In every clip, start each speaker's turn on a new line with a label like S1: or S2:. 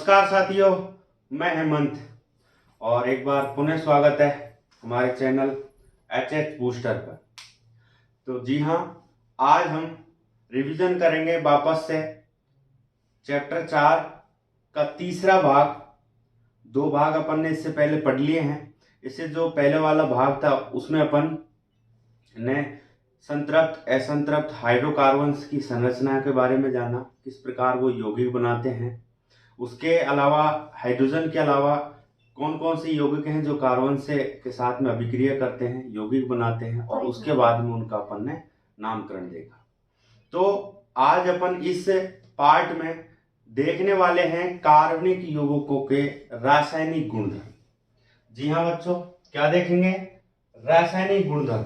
S1: नमस्कार साथियों, मैं हेमंत और एक बार पुनः स्वागत है हमारे चैनल एच बूस्टर पर। तो जी हाँ, आज हम रिवीजन करेंगे वापस से चैप्टर 4 का तीसरा भाग। 2 भाग अपन ने इससे पहले पढ़ लिए हैं। इससे जो पहले वाला भाग था उसमें अपन ने संतृप्त असंतृप्त हाइड्रोकार्बन्स की संरचना के बारे में जाना, किस प्रकार वो यौगिक बनाते हैं। उसके अलावा हाइड्रोजन के अलावा कौन कौन से यौगिक हैं जो कार्बन से के साथ में अभिक्रिया करते हैं, यौगिक बनाते हैं, और उसके बाद में उनका अपन ने नामकरण देखा। तो आज अपन इस पार्ट में देखने वाले हैं कार्बनिक यौगिकों के रासायनिक गुणधर्म। जी हाँ बच्चों, क्या देखेंगे? रासायनिक गुणधर्म।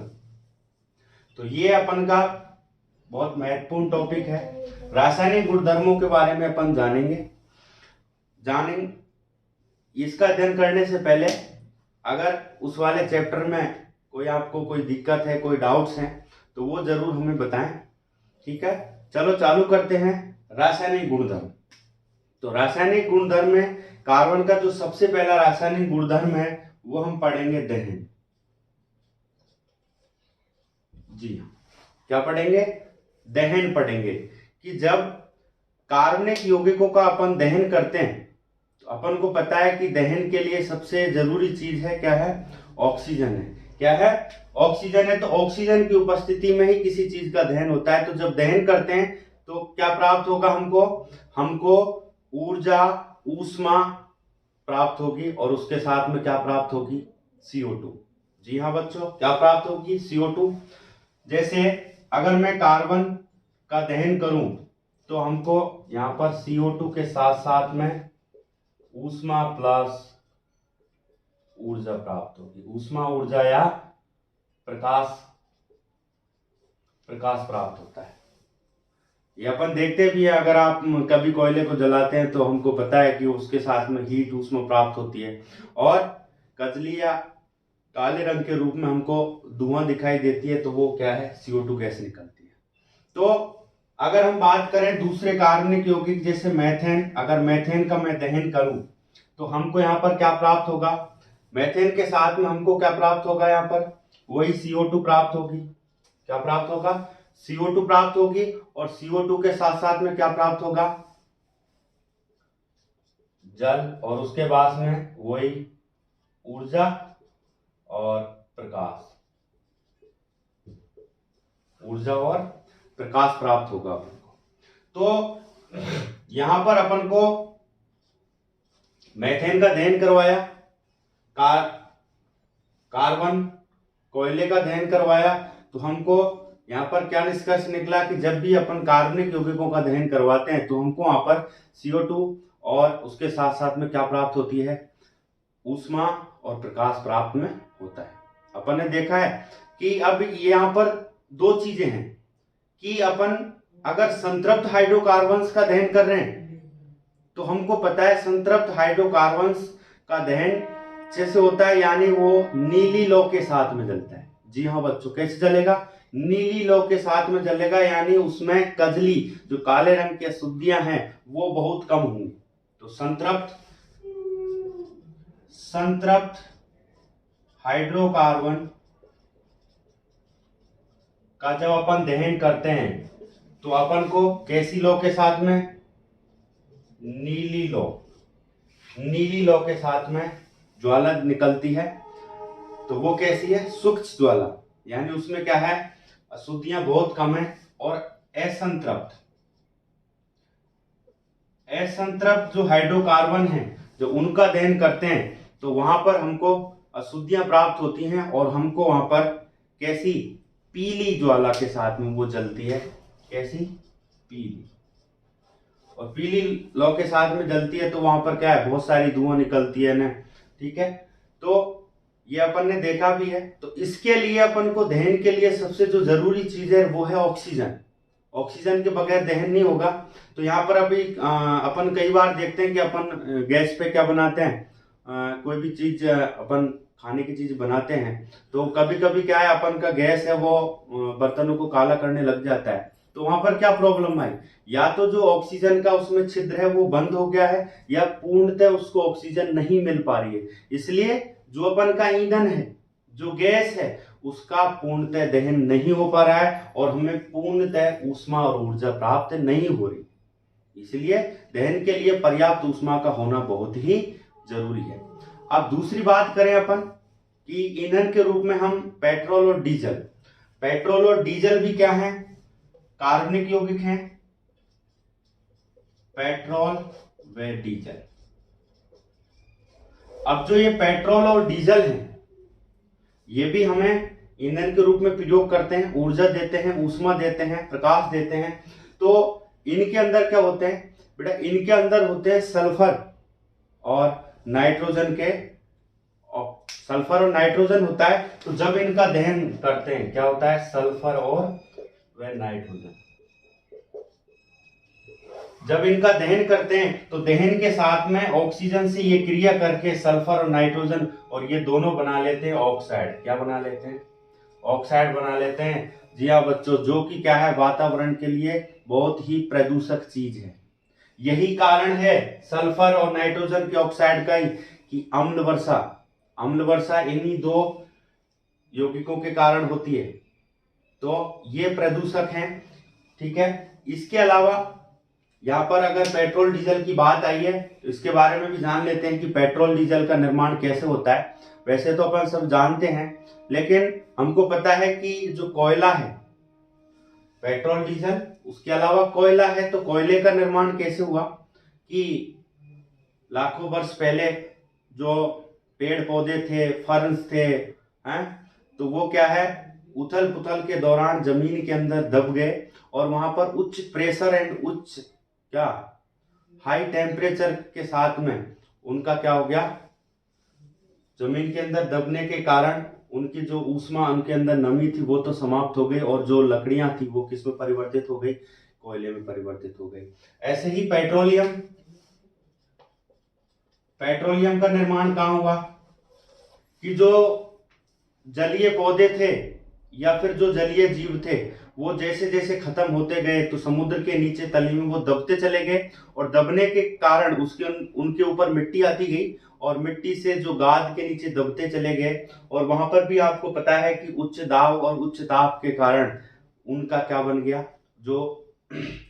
S1: तो ये अपन का बहुत महत्वपूर्ण टॉपिक है। रासायनिक गुणधर्मों के बारे में अपन जानेंगे। इसका अध्ययन करने से पहले अगर उस वाले चैप्टर में कोई आपको कोई दिक्कत है, कोई डाउट्स हैं, तो वो जरूर हमें बताएं। ठीक है, चलो चालू करते हैं। रासायनिक गुणधर्म। तो रासायनिक गुणधर्म में कार्बन का जो सबसे पहला रासायनिक गुणधर्म है वो हम पढ़ेंगे दहन। जी हाँ, क्या पढ़ेंगे? दहन पढ़ेंगे कि जब कार्बनिक यौगिकों का अपन दहन करते हैं तो अपन को पता है कि दहन के लिए सबसे जरूरी चीज है क्या है? ऑक्सीजन है। क्या है? ऑक्सीजन है। तो ऑक्सीजन की उपस्थिति में ही किसी चीज का दहन होता है। तो जब दहन करते हैं तो क्या प्राप्त होगा? हमको ऊर्जा, ऊष्मा प्राप्त होगी, और उसके साथ में क्या प्राप्त होगी? CO2। जी हाँ बच्चों, क्या प्राप्त होगी? CO2। जैसे अगर मैं कार्बन का दहन करूं तो हमको यहाँ पर CO2 के साथ साथ में ऊष्मा प्लस ऊर्जा प्राप्त होगी। ऊष्मा, ऊर्जा या प्रकाश प्राप्त होता है। ये अपन देखते भी है। अगर आप कभी कोयले को जलाते हैं तो हमको पता है कि उसके साथ में हीट, ऊष्मा प्राप्त होती है, और कजली या काले रंग के रूप में हमको धुआं दिखाई देती है। तो वो क्या है? CO2 गैस निकलती है। तो अगर हम बात करें दूसरे कार्बनिक यौगिक जैसे मैथेन, अगर मैथेन का मैं दहन करूं तो हमको यहाँ पर क्या प्राप्त होगा? मैथेन के साथ में हमको क्या प्राप्त होगा? यहाँ पर वही CO2 प्राप्त होगी। क्या प्राप्त होगा? CO2 प्राप्त होगी, और CO2 के साथ साथ में क्या प्राप्त होगा? जल, और उसके बाद में वही ऊर्जा और प्रकाश। ऊर्जा और प्रकाश प्राप्त होगा अपन को। तो यहां पर अपन को मैथेन का दहन करवाया, कार्बन कोयले का दहन करवाया, तो हमको यहाँ पर क्या निष्कर्ष निकला कि जब भी अपन कार्बनिक यौगिकों का दहन करवाते हैं तो हमको वहां पर CO2 और उसके साथ साथ में क्या प्राप्त होती है? ऊष्मा और प्रकाश प्राप्त में होता है। अपन ने देखा है कि अब यहाँ पर 2 चीजें हैं कि अपन अगर संतृप्त हाइड्रोकार्बन्स का दहन कर रहे हैं तो हमको पता है संतृप्त हाइड्रोकार्बन्स का दहन जैसे होता है, यानी वो नीली लौ के साथ में जलता है। जी हाँ बच्चों, कैसे जलेगा? नीली लौ के साथ में जलेगा, यानी उसमें कजली, जो काले रंग की अशुद्धियां हैं, वो बहुत कम होंगी। तो संतृप्त हाइड्रोकार्बन का जब अपन दहन करते हैं तो अपन को कैसी लौ के साथ में? नीली लौ के साथ में ज्वाला निकलती है। तो वो कैसी है? सूक्ष्म ज्वाला, यानी उसमें क्या है? अशुद्धियां बहुत कम है। और असंतृप्त जो हाइड्रोकार्बन है, जो उनका दहन करते हैं तो वहां पर हमको अशुद्धियां प्राप्त होती हैं, और हमको वहां पर कैसी? पीली ज्वाला के साथ में वो जलती है। कैसी? पीली। और पीली लौ के साथ में जलती है तो वहां पर क्या है? बहुत सारी धुआं निकलती है ना। ठीक है, तो ये अपन ने देखा भी है। तो इसके लिए अपन को दहन के लिए सबसे जो जरूरी चीज है वो है ऑक्सीजन। ऑक्सीजन के बगैर दहन नहीं होगा। तो यहाँ पर अभी अपन कई बार देखते हैं कि अपन गैस पे क्या बनाते हैं, कोई भी चीज अपन खाने की चीज बनाते हैं तो कभी कभी क्या है, अपन का गैस है वो बर्तनों को काला करने लग जाता है। तो वहां पर क्या प्रॉब्लम आई, या तो जो ऑक्सीजन का उसमें छिद्र है वो बंद हो गया है, या पूर्णतः उसको ऑक्सीजन नहीं मिल पा रही है। इसलिए जो अपन का ईंधन है, जो गैस है, उसका पूर्णतः दहन नहीं हो पा रहा है और हमें पूर्णतः ऊष्मा और ऊर्जा प्राप्त नहीं हो रही। इसलिए दहन के लिए पर्याप्त ऊष्मा का होना बहुत ही जरूरी है। अब दूसरी बात करें अपन कि ईंधन के रूप में हम पेट्रोल और डीजल, पेट्रोल और डीजल भी क्या है, कार्बनिक यौगिक हैं, पेट्रोल व डीजल। अब जो ये पेट्रोल और डीजल है, ये भी हमें ईंधन के रूप में प्रयोग करते हैं, ऊर्जा देते हैं, ऊष्मा देते हैं, प्रकाश देते हैं। तो इनके अंदर क्या होते हैं बेटा, इनके अंदर होते हैं सल्फर और नाइट्रोजन के, सल्फर और नाइट्रोजन होता है। तो जब इनका दहन करते हैं क्या होता है, सल्फर और व नाइट्रोजन, जब इनका दहन करते हैं तो दहन के साथ में ऑक्सीजन से ये क्रिया करके सल्फर और नाइट्रोजन और ये दोनों बना लेते हैं ऑक्साइड। क्या बना लेते हैं, ऑक्साइड बना लेते हैं। जी हाँ बच्चों, जो कि क्या है, वातावरण के लिए बहुत ही प्रदूषक चीज है। यही कारण है सल्फर और नाइट्रोजन के ऑक्साइड का ही कि अम्ल वर्षा, अम्ल वर्षा इन्हीं दो यौगिकों के कारण होती है। तो ये प्रदूषक हैं, ठीक है। इसके अलावा यहाँ पर अगर पेट्रोल डीजल की बात आई है तो इसके बारे में भी जान लेते हैं कि पेट्रोल डीजल का निर्माण कैसे होता है। वैसे तो अपन सब जानते हैं, लेकिन हमको पता है कि जो कोयला है, पेट्रोल डीजल, उसके अलावा कोयला है। तो कोयले का निर्माण कैसे हुआ कि लाखों वर्ष पहले जो पेड़ पौधे थे, फर्न्स थे, हैं, तो वो क्या है, उथल पुथल के दौरान जमीन के अंदर दब गए और वहां पर उच्च प्रेशर एंड उच्च क्या हाई टेम्परेचर के साथ में उनका क्या हो गया, जमीन के अंदर दबने के कारण उनकी जो ऊष्मा, उनके अंदर नमी थी वो तो समाप्त हो गई और जो लकड़ियां थी वो किस में परिवर्तित हो गई, कोयले में परिवर्तित हो गई। ऐसे ही पेट्रोलियम, पेट्रोलियम का निर्माण कहाँ हुआ कि जो जलीय पौधे थे या फिर जो जलीय जीव थे वो जैसे जैसे खत्म होते गए तो समुद्र के नीचे तली में वो दबते चले गए और दबने के कारण उसके उनके ऊपर मिट्टी आती गई और मिट्टी से जो गाद के नीचे दबते चले गए। और वहां पर भी आपको पता है कि उच्च दाब और उच्च ताप के कारण उनका क्या बन गया, जो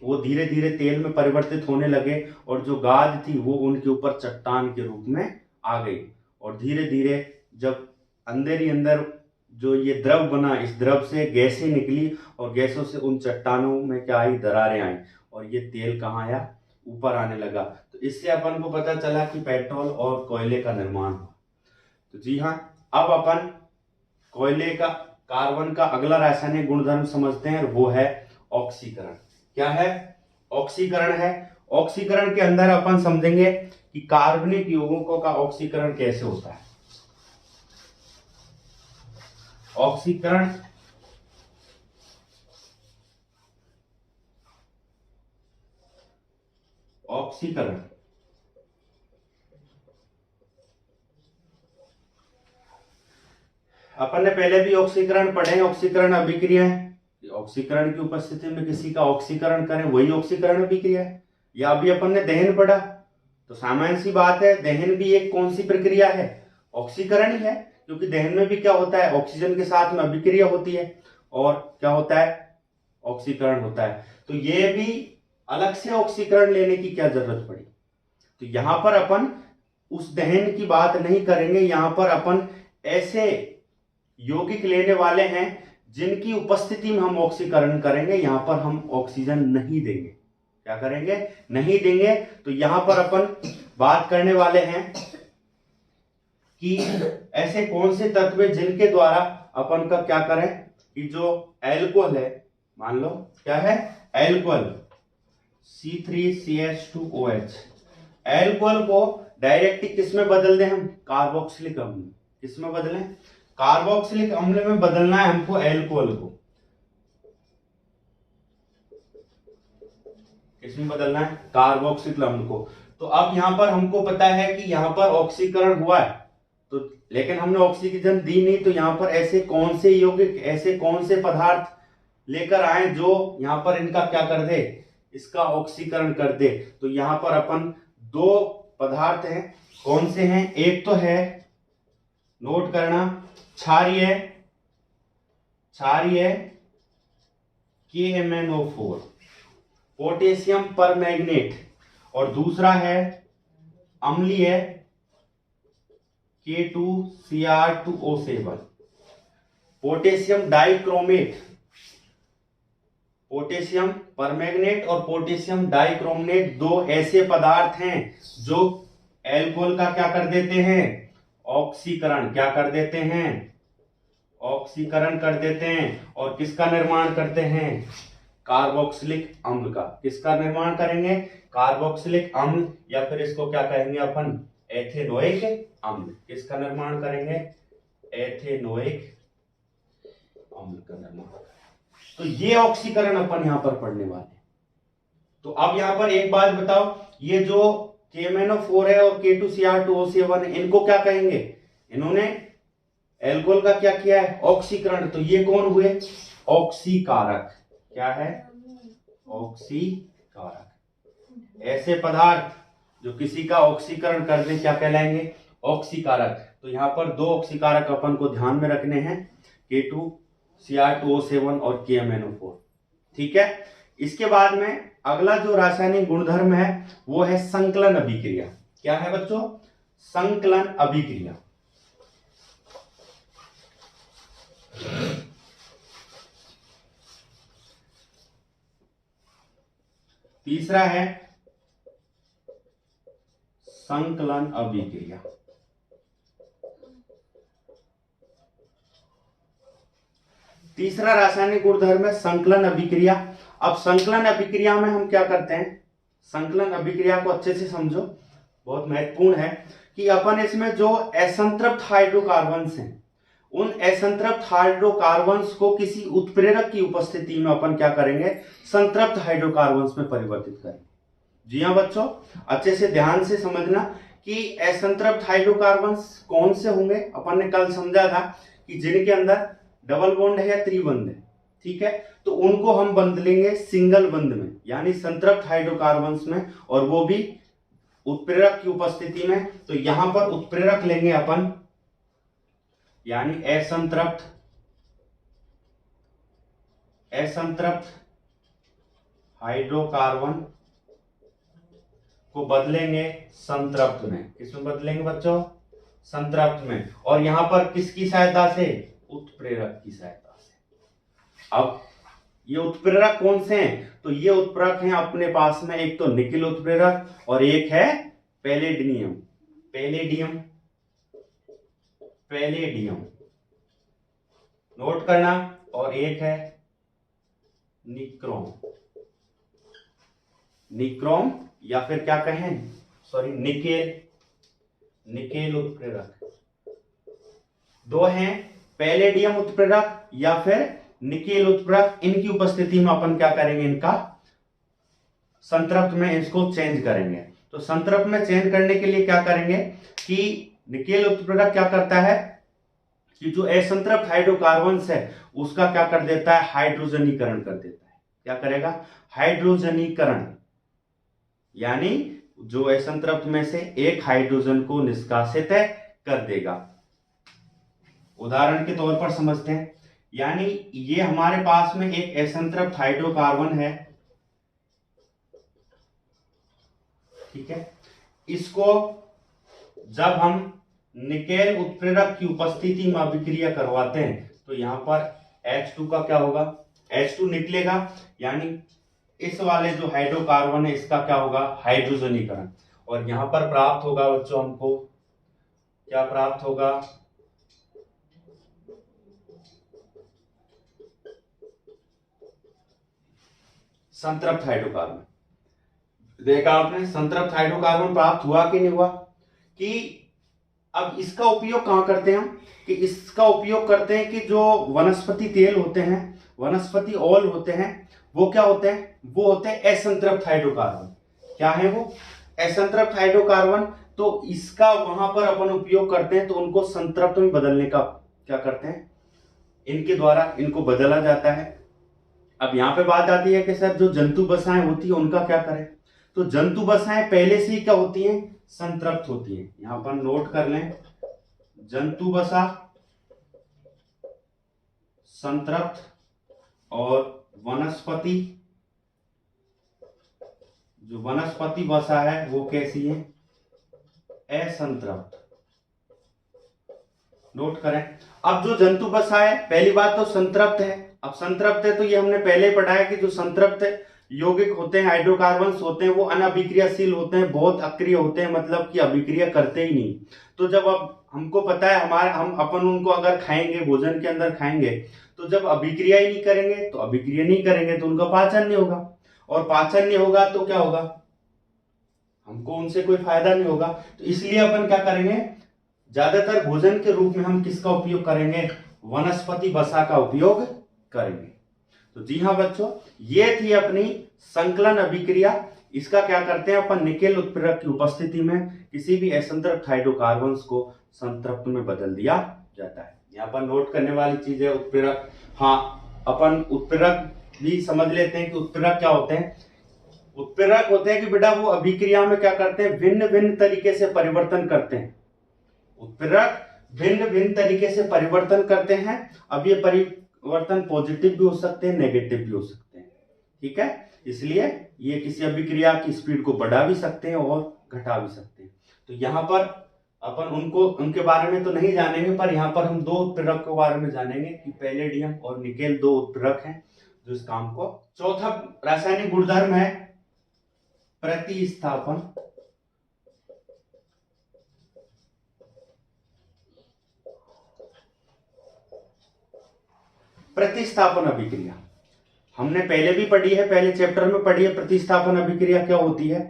S1: वो धीरे धीरे तेल में परिवर्तित होने लगे और जो गाद थी वो उनके ऊपर चट्टान के रूप में आ गई। और धीरे धीरे जब अंदर ही अंदर जो ये द्रव बना, इस द्रव से गैसें निकली और गैसों से उन चट्टानों में क्या आई, दरारें आई और ये तेल कहाँ आया, ऊपर आने लगा। तो इससे अपन को पता चला कि पेट्रोल और कोयले का निर्माण हुआ। तो जी हाँ, अब अपन कोयले का, कार्बन का अगला रासायनिक गुणधर्म समझते हैं और वो है ऑक्सीकरण। क्या है, ऑक्सीकरण है। ऑक्सीकरण के अंदर अपन समझेंगे कि कार्बनिक यौगिकों का ऑक्सीकरण कैसे होता है। ऑक्सीकरण, ऑक्सीकरण अपन ने पहले भी ऑक्सीकरण पढ़े हैं। ऑक्सीकरण अभिक्रिया है, ऑक्सीकरण की उपस्थिति में किसी का ऑक्सीकरण करें वही ऑक्सीकरण अभिक्रिया है। या अभी अपन ने दहन पढ़ा, तो सामान्य सी बात है, दहन भी एक कौन सी प्रक्रिया है, ऑक्सीकरण ही है। क्योंकि दहन में भी क्या होता है, ऑक्सीजन के साथ में अभिक्रिया होती है और क्या होता है, ऑक्सीकरण होता है। तो ये भी अलग से ऑक्सीकरण लेने की क्या जरूरत पड़ी। तो यहां पर अपन उस दहन की बात नहीं करेंगे, यहां पर अपन ऐसे यौगिक लेने वाले हैं जिनकी उपस्थिति में हम ऑक्सीकरण करेंगे। यहां पर हम ऑक्सीजन नहीं देंगे, क्या करेंगे, नहीं देंगे। तो यहां पर अपन बात करने वाले हैं कि ऐसे कौन से तत्व जिनके द्वारा अपन का क्या करें कि जो एल्कोहल है, मान लो क्या है, एल्कोहल C3CH2OH, एल्कोहल को डायरेक्टली किस में बदल दें हम, कार्बोक्सिलिक अम्ल में। किस में बदलें, कार्बोक्सिलिक अम्ल में बदलना है हमको एल्कोहल को। किसमें बदलना है, कार्बोक्सिलिक अम्ल को। तो अब यहां पर हमको पता है कि यहां पर ऑक्सीकरण हुआ है, तो लेकिन हमने ऑक्सीजन दी नहीं। तो यहां पर ऐसे कौन से यौगिक, ऐसे कौन से पदार्थ लेकर आए जो यहाँ पर इनका क्या कर दे, इसका ऑक्सीकरण कर दे। तो यहाँ पर अपन दो पदार्थ हैं, कौन से हैं, एक तो है, नोट करना, क्षारीय KMnO4 पोटेशियम परमैंगनेट, और दूसरा है अम्लीय K2Cr2O7 potassium dichromate, potassium permanganate और पोटेशियम डाइक्रोमेट दो ऐसे पदार्थ हैं जो एल्कोहल का क्या कर देते हैं, ऑक्सीकरण, क्या कर देते हैं, ऑक्सीकरण कर देते हैं, और किसका निर्माण करते हैं, कार्बोक्सिलिक अम्ल का। किसका निर्माण करेंगे, कार्बोक्सिलिक अम्ल, या फिर इसको क्या कहेंगे अपन, एथेनोइक अम्ल। किसका निर्माण करेंगे, एथेनोइक अम्ल का निर्माण। तो ये ऑक्सीकरण अपन यहां पर पढ़ने वाले। तो अब यहां पर एक बात बताओ, ये जो KMnO4 है और K2Cr2O7 इनको क्या कहेंगे, इन्होंने एल्कोहल का क्या किया है, ऑक्सीकरण। तो ये कौन हुए, ऑक्सीकारक। क्या है, ऑक्सीकारक। ऐसे पदार्थ जो किसी का ऑक्सीकरण कर दे क्या कहलाएंगे, ऑक्सीकारक। तो यहां पर दो ऑक्सीकारक अपन को ध्यान में रखने हैं, K2Cr2O7 और KMnO4। ठीक है। इसके बाद में अगला जो रासायनिक गुणधर्म है वो है संकलन अभिक्रिया। क्या है बच्चों, संकलन अभिक्रिया। तीसरा है संकलन अभिक्रिया। तीसरा रासायनिक गुणधर्म है संकलन अभिक्रिया। अब संकलन अभिक्रिया में हम क्या करते हैं, संकलन अभिक्रिया को अच्छे से समझो, बहुत महत्वपूर्ण है कि अपन इसमें जो असंतृप्त हाइड्रोकार्बन्स हैं उन असंतृप्त हाइड्रोकार्बन्स को किसी उत्प्रेरक की उपस्थिति में अपन क्या करेंगे, संतृप्त हाइड्रोकार्बन्स में परिवर्तित करेंगे। जी हाँ बच्चों, अच्छे से ध्यान से समझना कि असंतृप्त हाइड्रोकार्बन्स कौन से होंगे। अपन ने कल समझा था कि जिनके अंदर डबल बॉन्ड है या त्रिबंध है, ठीक है, तो उनको हम बदलेंगे सिंगल बंध में, यानी संतृप्त हाइड्रोकार्बन्स में, और वो भी उत्प्रेरक की उपस्थिति में। तो यहां पर उत्प्रेरक लेंगे अपन, यानी असंतृप्त हाइड्रोकार्बन को बदलेंगे संतृप्त में। किसमें बदलेंगे बच्चों, संतृप्त में। और यहां पर किसकी सहायता से, उत्प्रेरक की सहायता से। अब ये उत्प्रेरक कौन से हैं, तो ये उत्प्रेरक हैं अपने पास में, एक तो निकेल उत्प्रेरक और एक है पैलेडियम, नोट करना, और एक है निक्रोम या फिर क्या कहें, सॉरी निकेल उत्प्रेरक। दो हैं, पैलेडियम उत्प्रेरक या फिर निकेल उत्प्रेरक। इनकी उपस्थिति में अपन क्या करेंगे, इनका संतृप्त में इसको चेंज करेंगे। तो संतृप्त में चेंज करने के लिए क्या करेंगे कि निकेल उत्प्रेरक क्या करता है कि जो असंतृप्त हाइड्रोकार्बन्स है उसका क्या कर देता है, हाइड्रोजनीकरण कर देता है। क्या करेगा, हाइड्रोजनीकरण, यानी जो असंतृप्त में से एक हाइड्रोजन को निष्कासित कर देगा। उदाहरण के तौर पर समझते हैं, यानी ये हमारे पास में एक असंतृप्त हाइड्रोकार्बन है, ठीक है, इसको जब हम निकेल उत्प्रेरक की उपस्थिति में अभिक्रिया करवाते हैं तो यहां पर H2 का क्या होगा, H2 निकलेगा, यानी इस वाले जो हाइड्रोकार्बन है इसका क्या होगा, हाइड्रोजनीकरण। और यहां पर प्राप्त होगा बच्चों, हमको क्या प्राप्त होगा, संतृप्त हाइड्रोकार्बन। देखा आपने, संतृप्त हाइड्रोकार्बन प्राप्त हुआ कि नहीं हुआ। कि अब इसका उपयोग कहां करते हैं हम, कि इसका उपयोग करते हैं कि जो वनस्पति तेल होते हैं, वनस्पति ऑयल होते हैं, वो क्या होते हैं, वो होते हैं असंतृप्त हाइड्रोकार्बन। क्या है वो, असंतृप्त हाइड्रोकार्बन। तो इसका वहां पर अपन उपयोग करते हैं, तो उनको संतृप्त में बदलने का क्या करते हैं, इनके द्वारा इनको बदला जाता है। अब यहाँ पे बात आती है कि सर जो जंतु बसाएं होती है उनका क्या करें। तो जंतु बसाएं पहले से ही क्या होती हैं, संतृप्त होती हैं। यहाँ पर नोट कर लें, जंतु बसा संतृप्त और वनस्पति, जो वनस्पति वसा है वो कैसी है, असंतृप्त। नोट करें। अब जो जंतु बसा है पहली बात तो संतृप्त है। अब संतृप्त है तो ये हमने पहले ही पढ़ा है कि जो संतृप्त यौगिक होते हैं, हाइड्रोकार्बन्स होते हैं, वो अनअभिक्रियाशील होते हैं, बहुत अक्रिय होते हैं, मतलब कि अभिक्रिया करते ही नहीं। तो जब अब हमको पता है हम अपन उनको अगर खाएंगे, भोजन के अंदर खाएंगे, तो जब अभिक्रिया ही नहीं करेंगे तो अभिक्रिया नहीं करेंगे तो उनका पाचन नहीं होगा, और पाचन नहीं होगा तो क्या होगा, हमको उनसे कोई फायदा नहीं होगा। तो इसलिए अपन क्या करेंगे, ज्यादातर भोजन के रूप में हम किसका उपयोग करेंगे, वनस्पति वसा का उपयोग करेंगे। तो जी हाँ बच्चों, ये थी अपनी संकलन अभिक्रिया। इसका क्या करते हैं अपन, निकेल उत्प्रेरक की उपस्थिति में किसी भी असंतृप्त हाइड्रोकार्बन्स को संतृप्त में बदल दिया जाता है। यहाँ पर नोट करने वाली चीज है उत्प्रेरक। हाँ, अपन उत्प्रेरक भी समझ लेते हैं कि उत्प्रेरक क्या होते हैं। उत्प्रेरक होते हैं कि बेटा वो अभिक्रिया में क्या करते हैं, भिन्न भिन्न तरीके से परिवर्तन करते हैं। उत्प्रेरक भिन्न भिन्न तरीके से परिवर्तन करते हैं। अब ये परिवर्तन पॉजिटिव भी हो सकते हैं, नेगेटिव भी हो सकते हैं, ठीक है। इसलिए ये किसी अभिक्रिया की स्पीड को बढ़ा भी सकते हैं और घटा भी सकते हैं। तो यहाँ पर अपन उनके बारे में तो नहीं जानेंगे, पर यहाँ पर हम दो उत्प्रेरक के बारे में जानेंगे कि पैलेडियम और निकेल दो उत्प्रेरक हैं जो इस काम को। चौथा रासायनिक गुणधर्म है प्रतिस्थापन। प्रतिस्थापन अभिक्रिया हमने पहले भी पढ़ी है, पहले चैप्टर में पढ़ी है। प्रतिस्थापन अभिक्रिया क्या होती है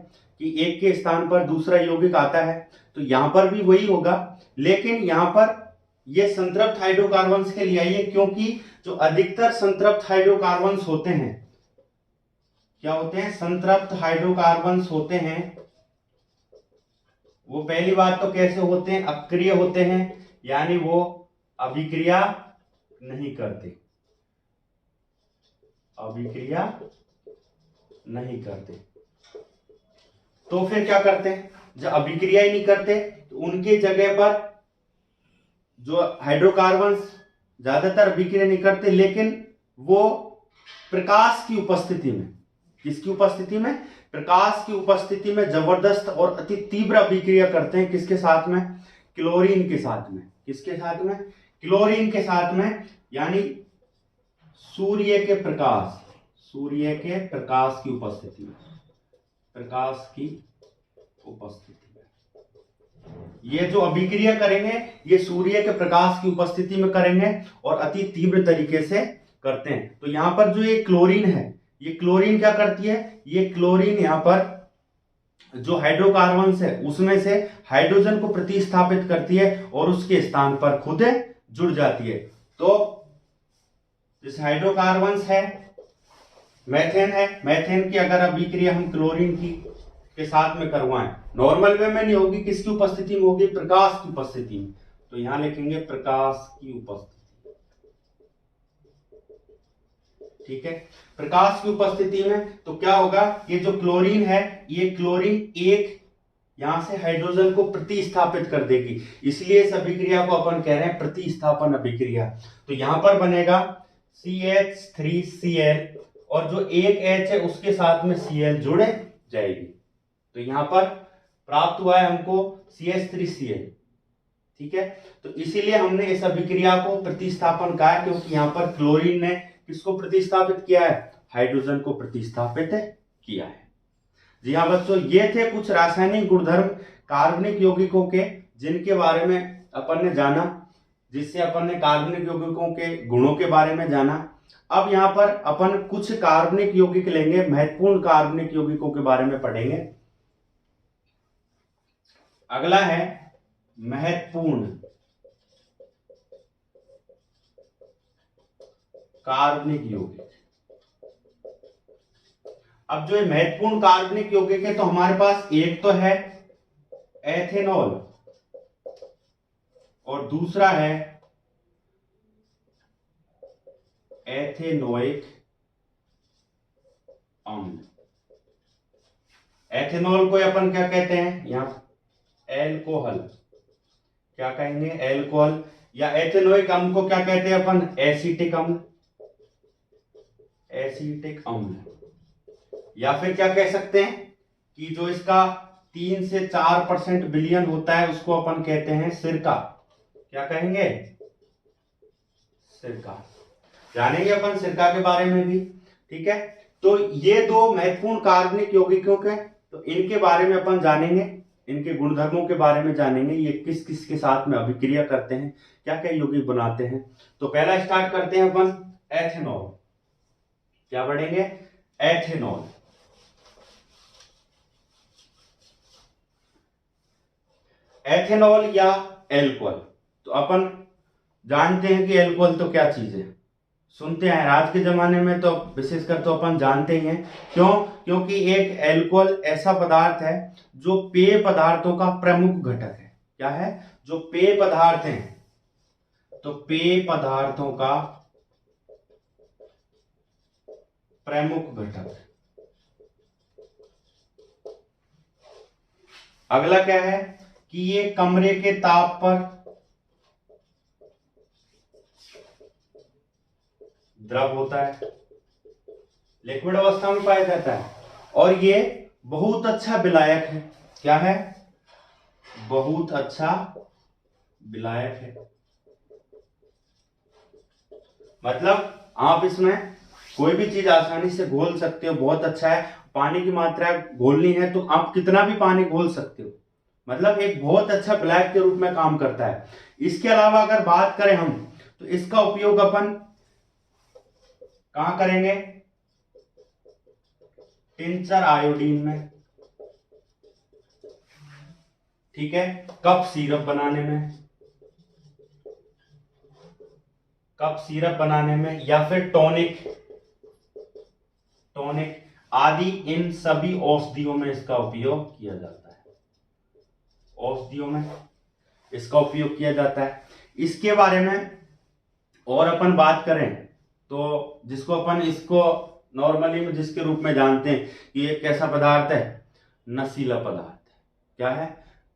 S1: कि एक के स्थान पर दूसरा यौगिक आता है, तो यहां पर भी वही होगा, लेकिन यहां पर ये संतृप्त हाइड्रोकार्बन्स के लिए आई है, क्योंकि जो अधिकतर संतृप्त हाइड्रोकार्बन्स होते हैं, क्या होते हैं, संतृप्त हाइड्रोकार्बन्स होते हैं, वो पहली बात तो कैसे होते हैं, अक्रिय होते हैं, यानी वो अभिक्रिया नहीं करते, अभिक्रिया नहीं करते। तो फिर क्या करते हैं, जब अभिक्रिया ही नहीं करते तो उनके जगह पर जो हाइड्रोकार्बन्स ज्यादातर अभिक्रिया नहीं करते, लेकिन वो प्रकाश की उपस्थिति में, किसकी उपस्थिति में, प्रकाश की उपस्थिति में जबरदस्त और अति तीव्र अभिक्रिया करते हैं। किसके साथ में, क्लोरीन के साथ में। किसके साथ में, क्लोरीन के साथ में, यानी सूर्य के प्रकाश, सूर्य के प्रकाश की उपस्थिति में, प्रकाश की उपस्थिति में ये जो अभिक्रिया करेंगे ये सूर्य के प्रकाश की उपस्थिति में करेंगे और अति तीव्र तरीके से करते हैं। तो यहां पर जो ये क्लोरीन है, ये क्लोरीन क्या करती है, ये क्लोरीन यहां पर जो हाइड्रोकार्बन्स है उसमें से हाइड्रोजन को प्रतिस्थापित करती है और उसके स्थान पर खुद जुड़ जाती है। तो जैसे हाइड्रोकार्बन्स है, मेथेन है, मेथेन की अगर अभिक्रिया हम क्लोरीन की के साथ में करवाएं, नॉर्मल वे में नहीं होगी, किसकी उपस्थिति में होगी, प्रकाश की उपस्थिति में। तो यहां लिखेंगे प्रकाश की उपस्थिति, ठीक है, प्रकाश की उपस्थिति में। तो क्या होगा, ये जो क्लोरीन है, ये क्लोरीन एक यहां से हाइड्रोजन को प्रतिस्थापित कर देगी, इसलिए इस अभिक्रिया को अपन कह रहे हैं प्रतिस्थापन अभिक्रिया। तो यहां पर बनेगा CH3Cl और जो एक H है उसके साथ में Cl जुड़े जाएगी। तो यहां पर प्राप्त हुआ है हमको CH3Cl, ठीक है। तो इसीलिए हमने इस अभिक्रिया को प्रतिस्थापन कहा है, क्योंकि यहां पर क्लोरीन ने किसको प्रतिस्थापित किया है, हाइड्रोजन को प्रतिस्थापित किया है। जी हाँ बच्चों, ये थे कुछ रासायनिक गुणधर्म कार्बनिक यौगिकों के, जिनके बारे में अपन ने जाना, जिससे अपन ने कार्बनिक यौगिकों के गुणों के बारे में जाना। अब यहाँ पर अपन कुछ कार्बनिक यौगिक लेंगे, महत्वपूर्ण कार्बनिक यौगिकों के बारे में पढ़ेंगे। अगला है महत्वपूर्ण कार्बनिक यौगिक। अब जो महत्वपूर्ण कार्बनिक यौगिक है, तो हमारे पास एक तो है एथेनॉल और दूसरा है एथेनोइक अम्ल। एथेनॉल को अपन क्या कहते हैं, यहाँ एल्कोहल, क्या कहेंगे, एल्कोहल। या एथेनोइक अम्ल को क्या कहते हैं अपन, एसिटिक अम्ल, एसिटिक अम्ल। या फिर क्या कह सकते हैं कि जो इसका 3 से 4% विलयन होता है उसको अपन कहते हैं सिरका। क्या कहेंगे, सिरका। जानेंगे अपन सिरका के बारे में भी, ठीक है। तो ये दो महत्वपूर्ण कार्बनिक यौगिकों के, तो इनके बारे में अपन जानेंगे, इनके गुणधर्मों के बारे में जानेंगे, ये किस किस के साथ में अभिक्रिया करते हैं, क्या क्या यौगिक बनाते हैं। तो पहला स्टार्ट करते हैं अपन एथेनॉल। क्या पढ़ेंगे, एथेनॉल। एथेनॉल या एल्कोहल, तो अपन जानते हैं कि एल्कोहल तो क्या चीज है, सुनते हैं आज के जमाने में तो विशेषकर तो अपन जानते ही हैं। क्यों, क्योंकि एक एल्कोहल ऐसा पदार्थ है जो पेय पदार्थों का प्रमुख घटक है। क्या है, जो पेय पदार्थ हैं, तो पेय पदार्थों का प्रमुख घटक। अगला क्या है कि ये कमरे के ताप पर द्रव होता है, लिक्विड अवस्था में पाया जाता है, और ये बहुत अच्छा विलायक है। क्या है, बहुत अच्छा विलायक है। मतलब आप इसमें कोई भी चीज आसानी से घोल सकते हो, बहुत अच्छा है। पानी की मात्रा घोलनी है तो आप कितना भी पानी घोल सकते हो, मतलब एक बहुत अच्छा विलायक के रूप में काम करता है। इसके अलावा अगर बात करें हम, तो इसका उपयोग अपन कहां करेंगे, टिंचर आयोडीन में, ठीक है, कफ सिरप बनाने में, कफ सिरप बनाने में, या फिर टॉनिक, टॉनिक आदि, इन सभी औषधियों में इसका उपयोग किया जाता है। औषधियों में इसका उपयोग किया जाता है। इसके बारे में और अपन बात करें तो जिसको अपन इसको नॉर्मली में जिसके रूप में जानते हैं कि ये कैसा पदार्थ है, नशीला पदार्थ है। क्या है,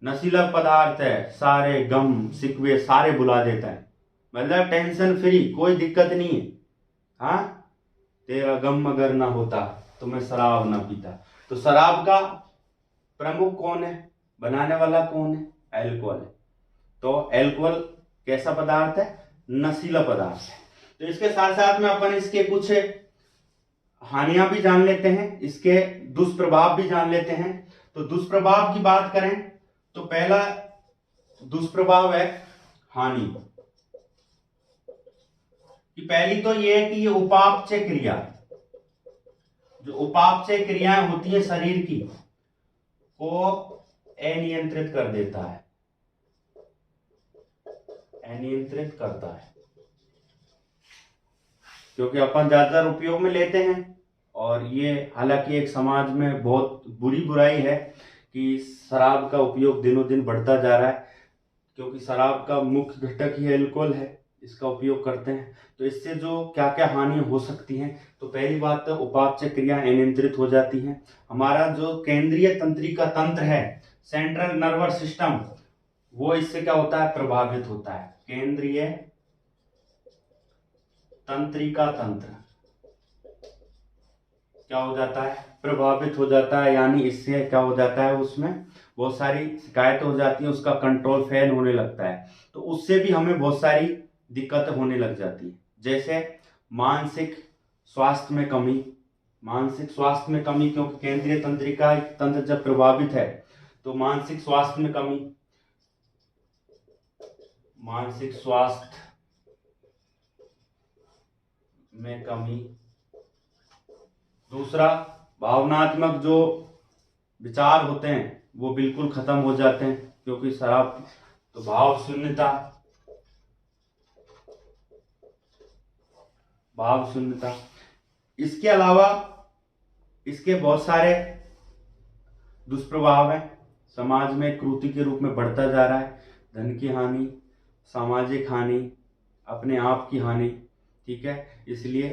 S1: नशीला पदार्थ है, सारे गम शिकवे सारे भुला देता है, मतलब टेंशन फ्री, कोई दिक्कत नहीं है। हाँ, तेरा गम अगर ना होता तो मैं शराब ना पीता। तो शराब का प्रमुख कौन है, बनाने वाला कौन है, एल्कोहल है। तो एल्कोहल कैसा पदार्थ है, नशीला पदार्थ है। तो इसके साथ साथ में अपन इसके कुछ हानियां भी जान लेते हैं, इसके दुष्प्रभाव भी जान लेते हैं। तो दुष्प्रभाव की बात करें तो पहला दुष्प्रभाव है हानि कि पहली तो ये है कि ये उपापचय क्रिया, जो उपापचय क्रियाएं होती है शरीर की, को अनियंत्रित कर देता है, अनियंत्रित करता है। क्योंकि अपन ज्यादातर उपयोग में लेते हैं, और ये हालांकि एक समाज में बहुत बुरी बुराई है कि शराब का उपयोग दिनों दिन बढ़ता जा रहा है, क्योंकि शराब का मुख्य घटक ही अल्कोहल है, इसका उपयोग करते हैं। तो इससे जो क्या क्या हानि हो सकती हैं, तो पहली बात तो उपापचय क्रिया अनियंत्रित हो जाती है। हमारा जो केंद्रीय तंत्रिका तंत्र है, सेंट्रल नर्वस सिस्टम, वो इससे क्या होता है, प्रभावित होता है। केंद्रीय तंत्रिका तंत्र क्या हो जाता है, प्रभावित हो जाता है। यानी इससे क्या हो जाता है, उसमें बहुत सारी शिकायतें हो जाती हैं, उसका कंट्रोल फेल होने लगता है। तो उससे भी हमें बहुत सारी दिक्कत होने लग जाती है, जैसे मानसिक स्वास्थ्य में कमी। मानसिक स्वास्थ्य में कमी, क्योंकि केंद्रीय तंत्रिका तंत्र जब प्रभावित है तो मानसिक स्वास्थ्य में कमी, मानसिक स्वास्थ्य में कमी। दूसरा, भावनात्मक जो विचार होते हैं वो बिल्कुल खत्म हो जाते हैं, क्योंकि शराब, तो भाव शून्यता, भाव शून्यता। इसके अलावा इसके बहुत सारे दुष्प्रभाव हैं, समाज में क्रूति के रूप में बढ़ता जा रहा है, धन की हानि, सामाजिक हानि, अपने आप की हानि, ठीक है। इसलिए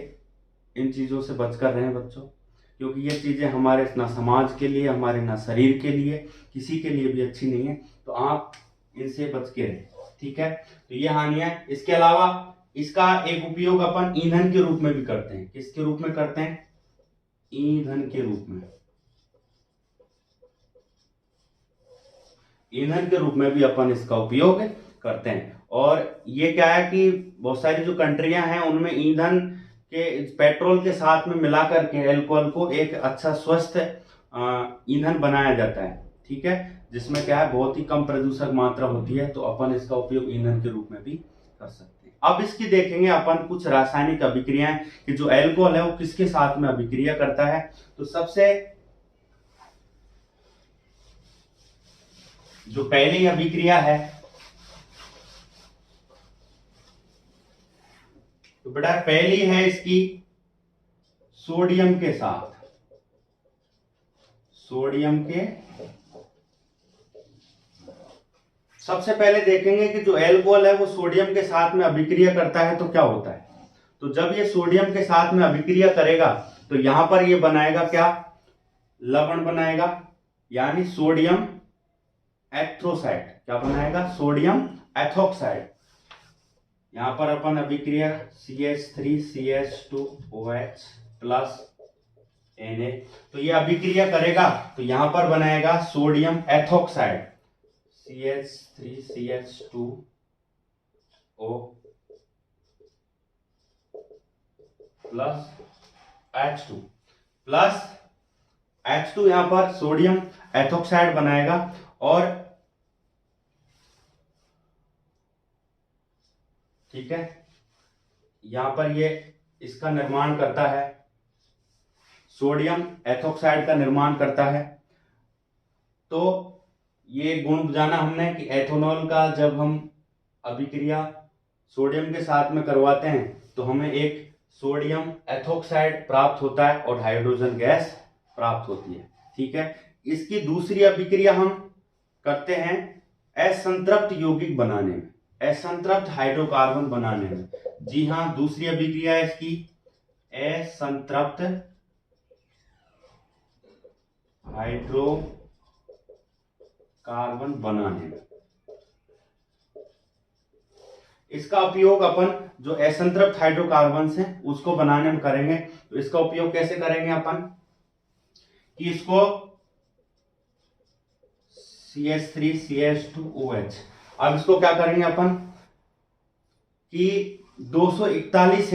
S1: इन चीज़ों से बचकर रहें बच्चों। क्योंकि ये चीज़ें हमारे ना समाज के लिए, हमारे ना शरीर के लिए, किसी के लिए भी अच्छी नहीं है। तो आप इनसे बच के रहें, ठीक है। तो ये हानियां। इसके अलावा इसका एक उपयोग अपन ईंधन के रूप में भी करते हैं। किसके रूप में करते हैं? ईंधन के रूप में। ईंधन के रूप में भी अपन इसका उपयोग करते हैं। और ये क्या है कि बहुत सारी जो कंट्रियां हैं उनमें ईंधन के पेट्रोल के साथ में मिला करके अल्कोहल को एक अच्छा स्वस्थ ईंधन बनाया जाता है, ठीक है, जिसमें क्या है बहुत ही कम प्रदूषक मात्रा होती है। तो अपन इसका उपयोग ईंधन के रूप में भी कर सकते हैं। अब इसकी देखेंगे अपन कुछ रासायनिक अभिक्रियाएं कि जो अल्कोहल है वो किसके साथ में अभिक्रिया करता है। तो सबसे जो पहली अभिक्रिया है, तो बेटा पहली है इसकी सोडियम के साथ। सोडियम के सबसे पहले देखेंगे कि जो अल्कोहल है वो सोडियम के साथ में अभिक्रिया करता है तो क्या होता है। तो जब ये सोडियम के साथ में अभिक्रिया करेगा तो यहां पर ये बनाएगा क्या? लवण बनाएगा, यानी सोडियम एथोक्साइड। क्या बनाएगा? Sodium ethoxide. यहां पर अपन अभिक्रिया CH3CH2OH प्लस Na, तो ये अभिक्रिया करेगा तो यहां पर बनाएगा sodium ethoxide CH3CH2O plus H2 plus H2 यहां पर सोडियम एथोक्साइड बनाएगा और ठीक है, यहां पर ये इसका निर्माण करता है, सोडियम एथोक्साइड का निर्माण करता है। तो ये गुण जाना हमने कि एथेनॉल का जब हम अभिक्रिया सोडियम के साथ में करवाते हैं तो हमें एक सोडियम एथोक्साइड प्राप्त होता है और हाइड्रोजन गैस प्राप्त होती है, ठीक है। इसकी दूसरी अभिक्रिया हम करते हैं असंतृप्त यौगिक बनाने में, असंतृप्त हाइड्रोकार्बन बनाने में। जी हां, दूसरी अभिक्रिया है इसकी असंतृप्त हाइड्रोकार्बन बनाने में। इसका उपयोग अपन जो असंतृप्त हाइड्रोकार्बन है उसको बनाने में करेंगे। तो इसका उपयोग कैसे करेंगे अपन कि इसको CH3CH2OH, अब इसको क्या करेंगे अपन कि 441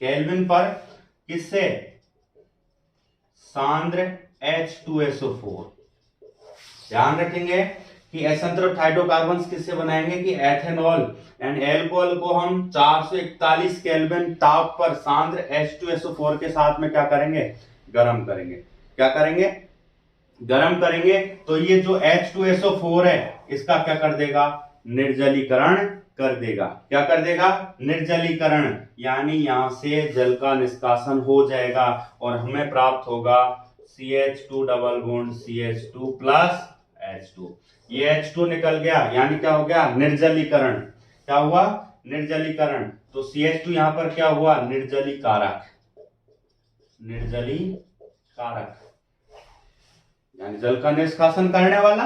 S1: केल्विन पर किससे? सांद्र H2SO4। ध्यान रखेंगे कि असंतृप्त हाइड्रोकार्बन किससे बनाएंगे कि एथेनॉल एंड एल्कोहल को हम 441 केल्विन ताप पर सांद्र H2SO4 के साथ में क्या करेंगे? गर्म करेंगे। क्या करेंगे? गर्म करेंगे। तो ये जो H2SO4 है इसका क्या कर देगा? निर्जलीकरण कर देगा। क्या कर देगा? निर्जलीकरण, यानी यहां से जल का निष्कासन हो जाएगा और हमें प्राप्त होगा CH2 double bond CH2 plus H2। ये H2 निकल गया, यानी क्या हो गया? निर्जलीकरण। क्या हुआ? निर्जलीकरण। तो CH2 यहां पर क्या हुआ? निर्जलीकारक। निर्जलीकारक यानी जल का निष्कासन करने वाला।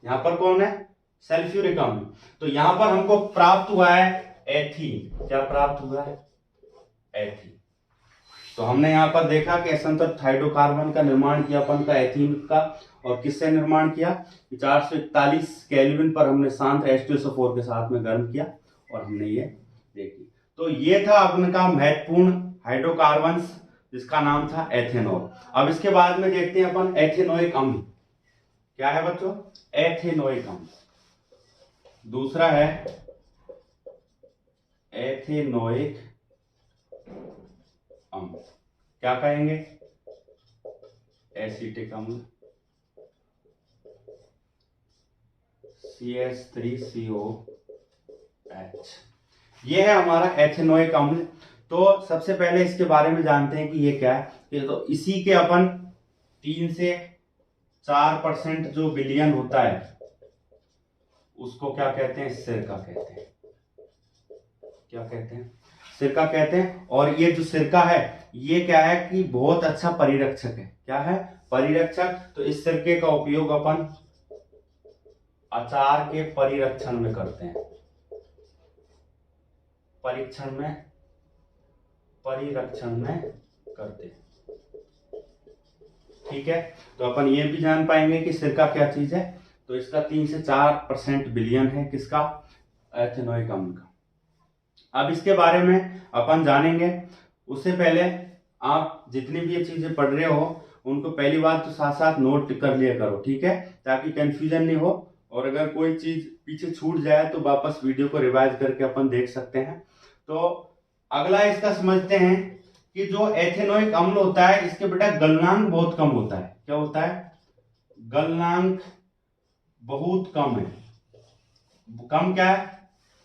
S1: यहां पर कौन है? सल्फ्यूरिक अम्ल। तो यहां पर हमको प्राप्त हुआ है एथीन। क्या प्राप्त हुआ है? एथीन। तो हमने यहां पर देखा कि असंतृप्त हाइड्रोकार्बन का निर्माण किया अपन का एथीन का, और किससे निर्माण किया? 441 केल्विन पर हमने सांद्र H2SO4 के साथ में गर्म किया और हमने ये देखी। तो ये था अपन का महत्वपूर्ण हाइड्रोकार्बन जिसका नाम था एथेनॉल। अब इसके बाद में देखते हैं अपन एथेनोइक अम्ल। क्या है बच्चों? एथेनोइक अम्ल। दूसरा है एथेनोइक अम्ल। क्या कहेंगे? एसिटिक अम्ल CH3COH। ये है हमारा एथेनोइक अम्ल। तो सबसे पहले इसके बारे में जानते हैं कि ये क्या है। तो इसी के अपन 3 से 4% जो विलयन होता है उसको क्या कहते हैं? सिरका कहते हैं। क्या कहते हैं? सिरका कहते हैं। और ये जो सिरका है ये क्या है कि बहुत अच्छा परिरक्षक है। क्या है? परिरक्षक। तो इस सिरके का उपयोग अपन अचार के परिरक्षण में करते हैं। परिरक्षण में करते हैं। ठीक है, तो अपन ये भी जान पाएंगे कि सिरका क्या चीज है। तो इसका 3 से 4% विलयन है। किसका? एथेनोइक अम्ल का। अब इसके बारे में अपन जानेंगे। उससे पहले आप जितनी भी ये चीजें पढ़ रहे हो उनको पहली बात तो साथ साथ नोट कर लिया करो, ठीक है, ताकि कंफ्यूजन नहीं हो। और अगर कोई चीज पीछे छूट जाए तो वापस वीडियो को रिवाइज करके अपन देख सकते हैं। तो अगला इसका समझते हैं कि जो एथेनोइक अम्ल होता है इसके बेटा गलनांक बहुत कम होता है। क्या होता है? गलनांक बहुत कम है। कम क्या है?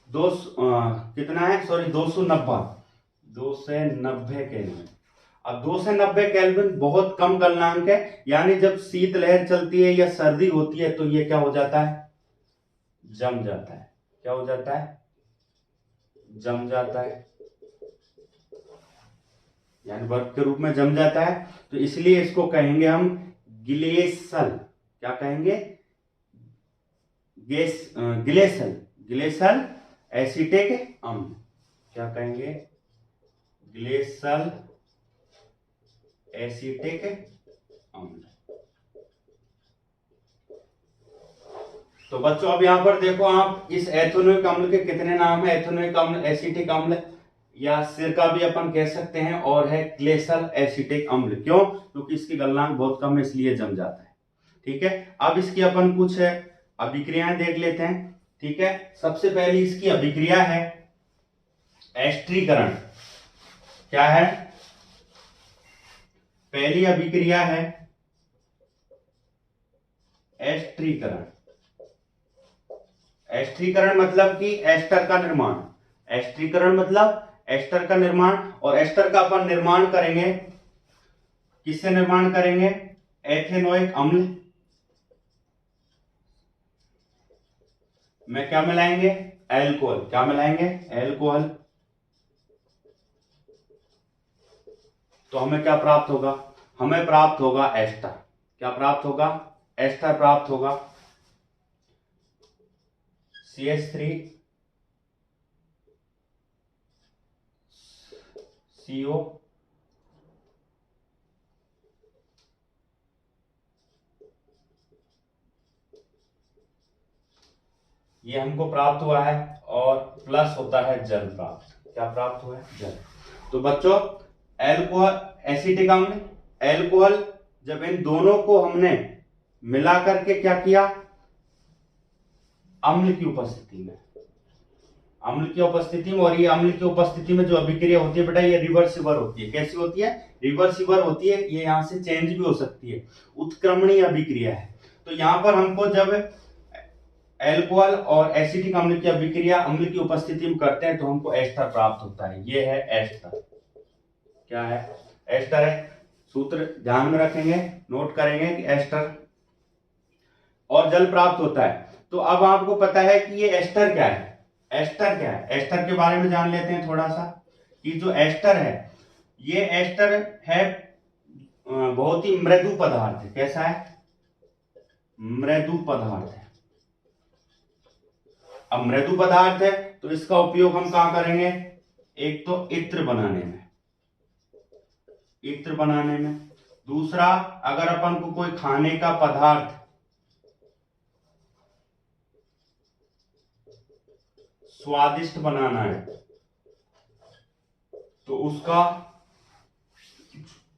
S1: कितना है? Sorry 290 kelvin. अब 290 केल्विन बहुत कम गलनांक है, यानी जब शीतलहर चलती है या सर्दी होती है तो ये क्या हो जाता है? जम जाता है। क्या हो जाता है? जम जाता है, यानी बर्फ के रूप में जम जाता है। तो इसलिए इसको कहेंगे हम ग्लेशियल। क्या कहेंगे? ग्लेशियल एसिटिक अम्ल। क्या कहेंगे? ग्लेशियल एसिटिक अम्ल। तो बच्चों अब यहां पर देखो, आप इस एथेनोइक अम्ल के कितने नाम है? एथेनोइक अम्ल, एसिटिक अम्ल, या सिरका भी अपन कह सकते हैं, और है ग्लेशियल एसिटिक अम्ल। क्यों? क्योंकि इसकी गलनांक बहुत कम है इसलिए जम जाता है। ठीक है, अब इसकी अपन कुछ अभिक्रियाएं देख लेते हैं। ठीक है, सबसे पहली इसकी अभिक्रिया है एस्ट्रीकरण। क्या है? पहली अभिक्रिया है एस्ट्रीकरण। एस्ट्रीकरण मतलब कि एस्टर का निर्माण। एस्ट्रीकरण मतलब एस्टर का निर्माण। और एस्टर का अपन निर्माण करेंगे, किससे निर्माण करेंगे? एथेनोइक अम्ल में क्या मिलाएंगे? एल्कोहल। क्या मिलाएंगे? एल्कोहल। तो हमें क्या प्राप्त होगा? हमें प्राप्त होगा एस्टर। क्या प्राप्त होगा? एस्टर प्राप्त होगा। CH3CO ये हमको प्राप्त हुआ है, और प्लस होता है जल प्राप्त। क्या प्राप्त हुआ है? जल। तो बच्चों एल्कोहल, एसिटिक अम्ल, एल्कोहल, जब इन दोनों को हमने मिला करके क्या किया? अम्ल की उपस्थिति में, अम्ल की उपस्थिति में, और ये अम्ल की उपस्थिति में जो अभिक्रिया होती है बेटा ये रिवर्सिबल होती है। कैसी होती है? रिवर्सिबल होती है। ये यहां से चेंज भी हो सकती है, उत्क्रमणीय अभिक्रिया है। तो यहां पर हमको जब एल्कोहल और एसिटिक अम्ल की अभिक्रिया अम्ल की उपस्थिति में करते हैं तो हमको एस्टर प्राप्त होता है। ये है एस्टर। क्या है? एस्टर है। सूत्र ध्यान में रखेंगे, नोट करेंगे कि एस्टर और जल प्राप्त होता है। तो अब आपको पता है कि ये एस्टर क्या है। एस्टर क्या है? एस्टर के बारे में जान लेते हैं थोड़ा सा, कि जो एस्टर है ये एस्टर है बहुत ही मृदु पदार्थ है। कैसा है? मृदु पदार्थ है। अब मृदु पदार्थ है तो इसका उपयोग हम कहां करेंगे? एक तो इत्र बनाने में, इत्र बनाने में। दूसरा, अगर अपन को कोई खाने का पदार्थ स्वादिष्ट बनाना है तो उसका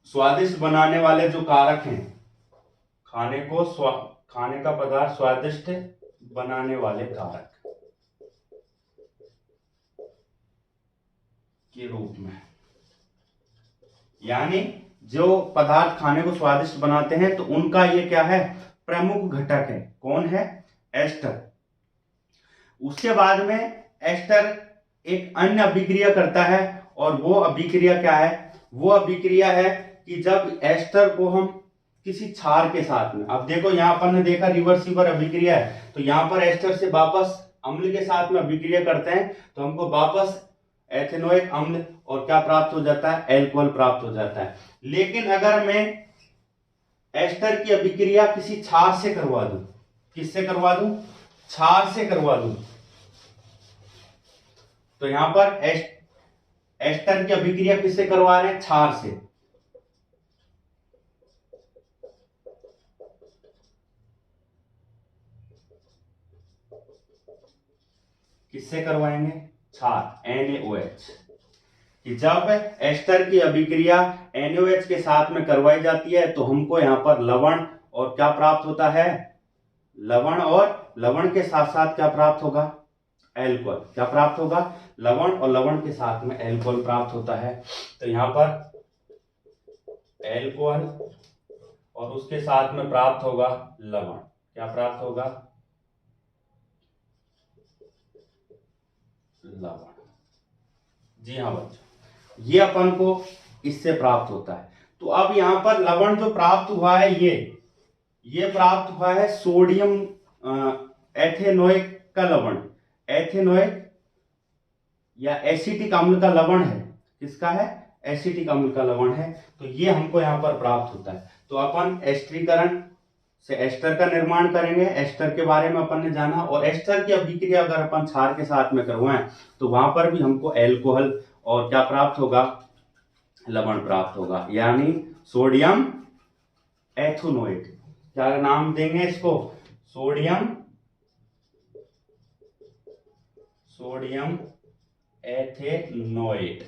S1: स्वादिष्ट बनाने वाले जो कारक हैं, खाने का पदार्थ स्वादिष्ट बनाने वाले कारक के रूप में, यानी जो पदार्थ खाने को स्वादिष्ट बनाते हैं तो उनका ये क्या है? प्रमुख घटक है। कौन है? एस्टर। उसके बाद में एस्टर एक अन्य अभिक्रिया करता है, और वो अभिक्रिया क्या है? वो अभिक्रिया है कि जब एस्टर को हम किसी क्षार के साथ में। अब देखो यहाँ अपन ने देखा रिवर्सिबल अभिक्रिया है, तो यहाँ पर एस्टर से वापस अम्ल के साथ में अभिक्रिया करते हैं तो हमको वापस एथेनोइक अम्ल और क्या प्राप्त हो जाता है, एल्कोहल प्राप्त हो जाता है। लेकिन अगर मैं एस्टर की अभिक्रिया किसी क्षार से करवा दूं, किससे करवा दूं, क्षार से करवा दूं, तो यहां पर एस्टर की अभिक्रिया किससे करवा रहे हैं, क्षार से। किससे करवाएंगे, क्षार, NaOH। कि जब एस्टर की अभिक्रिया NaOH के साथ में करवाई जाती है तो हमको यहाँ पर लवण और क्या प्राप्त होता है, लवण, और लवण के साथ साथ क्या प्राप्त होगा, एल्कोहल। क्या प्राप्त होगा, लवण, और लवण के साथ में एल्कोहल प्राप्त होता है। तो यहाँ पर एल्कोहल और उसके साथ में प्राप्त होगा लवण। क्या प्राप्त होगा, लवण। जी हाँ बच्चों, ये अपन को इससे प्राप्त होता है। तो अब यहाँ पर लवण जो प्राप्त हुआ है ये प्राप्त हुआ है सोडियम एथेनोइक का लवण। एथेनोइक या एसिटिक अम्ल का लवण है। किसका है, एसिटिक अम्ल का लवण है। तो ये हमको यहाँ पर प्राप्त होता है। तो अपन एस्टरीकरण से एस्टर का निर्माण करेंगे। एस्टर के बारे में अपन ने जाना, और एस्टर की अभिक्रिया अगर अपन क्षार के साथ में करवाएं तो वहां पर भी हमको एल्कोहल और क्या प्राप्त होगा, लवण प्राप्त होगा, यानी सोडियम एथेनोएट। क्या नाम देंगे इसको, सोडियम एथेनोएट।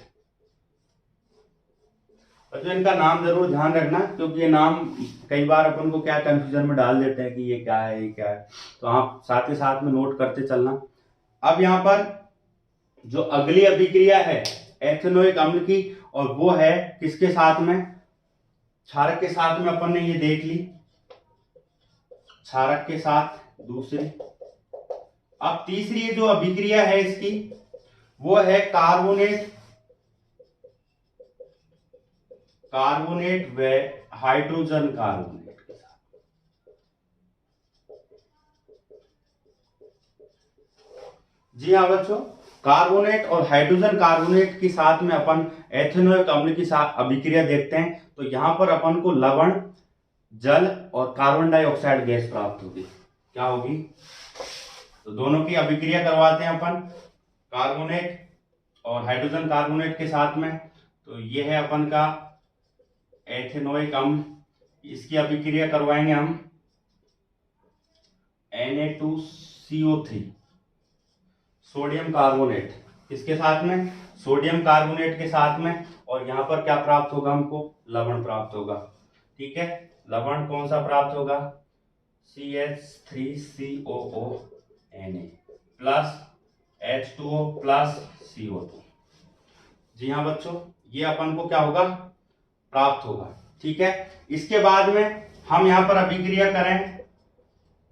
S1: तो इनका नाम जरूर ध्यान रखना, क्योंकि ये नाम कई बार अपन को क्या कंफ्यूजन में डाल देते हैं कि ये क्या है, ये क्या है। तो आप साथ ही साथ में नोट करते चलना। अब यहाँ पर जो अगली अभिक्रिया है एथेनोइक अम्ल की, और वो है किसके साथ में, क्षारक के साथ में। अपन ने ये देख ली, क्षारक के साथ दूसरी। अब तीसरी जो अभिक्रिया है इसकी, वो है कार्बोनेट व हाइड्रोजन कार्बोनेट के साथ। जी हाँ बच्चों, कार्बोनेट और हाइड्रोजन कार्बोनेट के साथ में अपन एथेनोइक अम्ल की साथ अभिक्रिया देखते हैं। तो यहां पर अपन को लवण, जल और कार्बन डाइऑक्साइड गैस प्राप्त होगी। क्या होगी, तो दोनों की अभिक्रिया करवाते हैं अपन, कार्बोनेट और हाइड्रोजन कार्बोनेट के साथ में। तो ये है अपन का एथेनोइक अम्ल। इसकी अभिक्रिया करवाएंगे हम Na2CO3, सोडियम कार्बोनेट। किसके साथ में, सोडियम कार्बोनेट के साथ में। और यहां पर क्या प्राप्त होगा हमको, लवण प्राप्त होगा। ठीक है, लवण कौन सा प्राप्त होगा, CH3COONA plus H2O plus CO2। जी हाँ बच्चों, ये अपन को क्या होगा, प्राप्त होगा। ठीक है, इसके बाद में हम यहाँ पर अभिक्रिया करें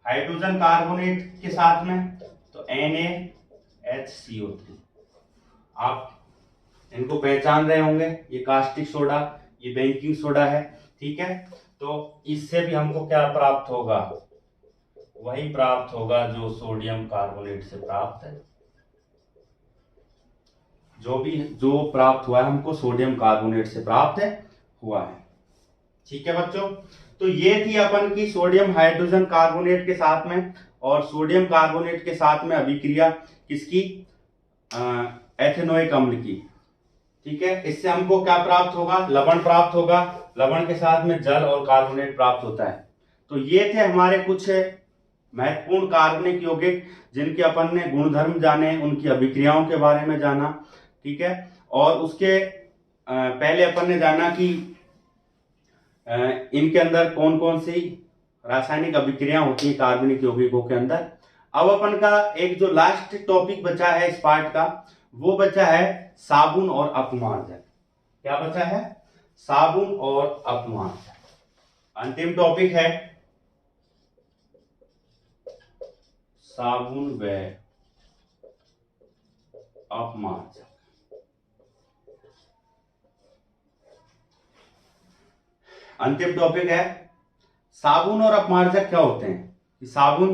S1: हाइड्रोजन कार्बोनेट के साथ में, तो NaHCO3। आप इनको पहचान रहे होंगे, ये कास्टिक सोडा, ये बेकिंग सोडा है। ठीक है, तो इससे भी हमको क्या प्राप्त होगा, वही प्राप्त होगा जो सोडियम कार्बोनेट से प्राप्त है। जो प्राप्त हुआ है हमको सोडियम कार्बोनेट से प्राप्त हुआ है। ठीक है बच्चों, तो ये थी अपन की सोडियम हाइड्रोजन कार्बोनेट के साथ में और सोडियम कार्बोनेट के साथ में अभिक्रिया किसकी, एथेनोइक अम्ल की। ठीक है, इससे हमको क्या प्राप्त होगा, लवण प्राप्त होगा। लवण के साथ में जल और कार्बोनेट प्राप्त होता है। तो ये थे हमारे कुछ महत्वपूर्ण कार्बनिक यौगिक जिनके अपन ने गुणधर्म जाने, उनकी अभिक्रियाओं के बारे में जाना। ठीक है, और उसके पहले अपन ने जाना कि इनके अंदर कौन कौन सी रासायनिक अभिक्रिया होती है कार्बनिक यौगिकों के अंदर। अब अपन का एक जो लास्ट टॉपिक बचा है इस पार्ट का, वो बचा है साबुन और अपमार्जन। क्या बचा है, साबुन और अपमार्जन। अंतिम टॉपिक है साबुन व अपमार्जन। अंतिम टॉपिक है साबुन और अपमार्जक क्या होते हैं कि साबुन